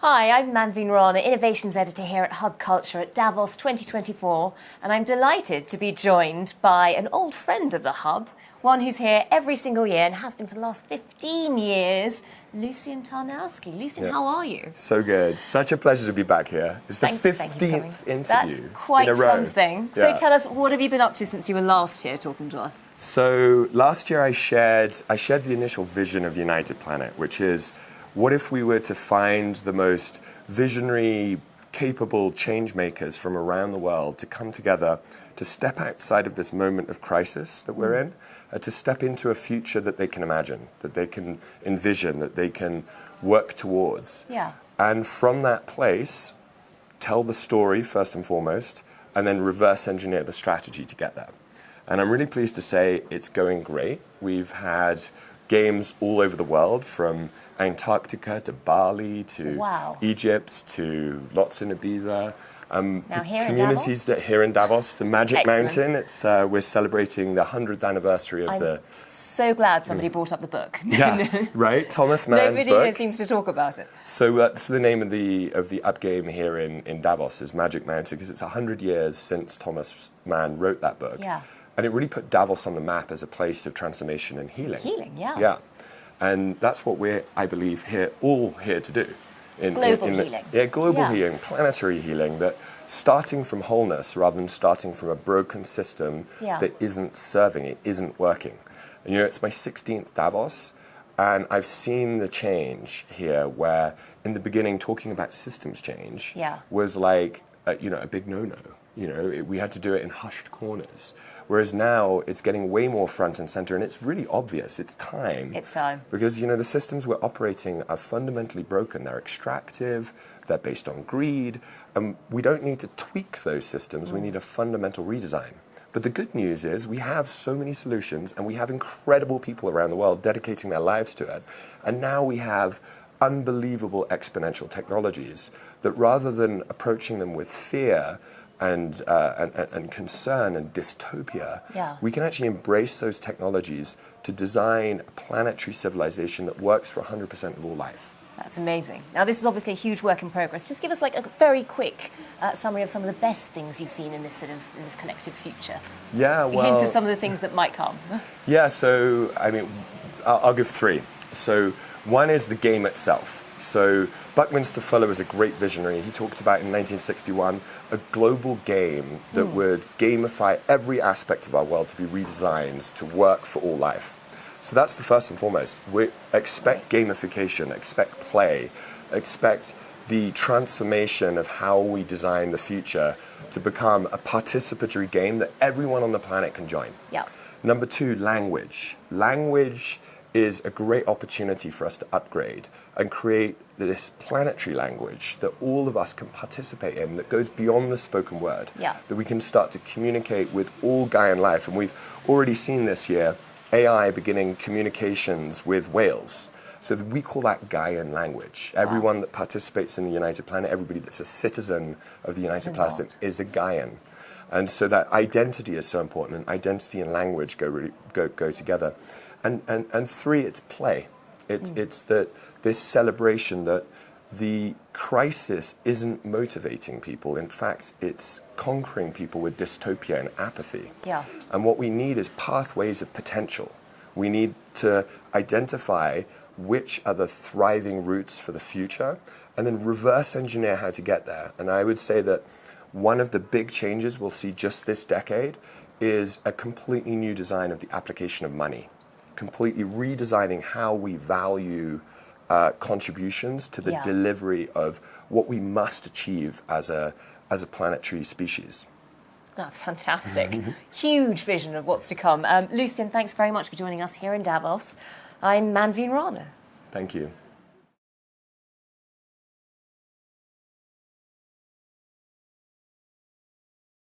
Hi, I'm Manveen Rana, Innovations Editor here at Hub Culture at Davos 2024, and I'm delighted to be joined by an old friend of the Hub, one who's here every single year and has been for the last 15 years, Lucian Tarnowski. Lucian, how are you? So good. Such a pleasure to be back here. It's the 15th interview That's quite in a row. Something. Yeah. So tell us, what have you been up to since you were last here talking to us? So last year I shared the initial vision of United Planet, which is, what if we were to find the most visionary, capable change makers from around the world to come together to step outside of this moment of crisis that we're in, to step into a future that they can imagine, that they can envision, that they can work towards. Yeah. And from that place, tell the story first and foremost, and then reverse engineer the strategy to get there. And I'm really pleased to say it's going great. We've had games all over the world, from Antarctica to Bali to Egypt to lots in Ibiza. Now here communities in Davos? Here in Davos, the Magic Excellent. Mountain. It's we're celebrating the 100th anniversary of the. So glad somebody brought up the book. Yeah, right. Thomas Mann's Nobody book. here seems to talk about it. So that's the name of the UP.Game here in Davos, is Magic Mountain, because it's 100 years since Thomas Mann wrote that book. Yeah. And it really put Davos on the map as a place of transformation and healing. Healing, yeah. Yeah. And that's what we're, I believe, all here to do. Global healing. Global healing, planetary healing, that starting from wholeness rather than starting from a broken system that isn't serving, it isn't working. And it's my 16th Davos, and I've seen the change here where in the beginning talking about systems change was like, a big no-no. We had to do it in hushed corners. Whereas now it's getting way more front and center, and it's really obvious. It's time. It's time. Because, the systems we're operating are fundamentally broken. They're extractive, they're based on greed, and we don't need to tweak those systems. We need a fundamental redesign. But the good news is we have so many solutions, and we have incredible people around the world dedicating their lives to it. And now we have unbelievable exponential technologies that, rather than approaching them with fear and concern and dystopia, we can actually embrace those technologies to design a planetary civilization that works for 100% of all life. That's amazing. Now, this is obviously a huge work in progress. Just give us a very quick summary of some of the best things you've seen in this in this collective future. Yeah, well, a hint of some of the things that might come. Yeah, so I'll give three. So one is the game itself. So Buckminster Fuller was a great visionary. He talked about in 1961 a global game that would gamify every aspect of our world to be redesigned to work for all life. So that's the first and foremost. We expect gamification, expect play, expect the transformation of how we design the future to become a participatory game that everyone on the planet can join. Yeah. Number two, language. Language is a great opportunity for us to upgrade and create this planetary language that all of us can participate in, that goes beyond the spoken word, that we can start to communicate with all Gaian life. And we've already seen this year AI beginning communications with whales. So we call that Gaian language. Everyone that participates in the United Planet, everybody that's a citizen of the United Planet is a Gaian. And so that identity is so important, and identity and language go together. And three, it's play. It's that this celebration that the crisis isn't motivating people. In fact, it's conquering people with dystopia and apathy. Yeah. And what we need is pathways of potential. We need to identify which are the thriving routes for the future, and then reverse engineer how to get there. And I would say that one of the big changes we'll see just this decade is a completely new design of the application of money. Completely redesigning how we value contributions to the delivery of what we must achieve as a planetary species. That's fantastic. Huge vision of what's to come. Lucian, thanks very much for joining us here in Davos. I'm Manveen Rana. Thank you.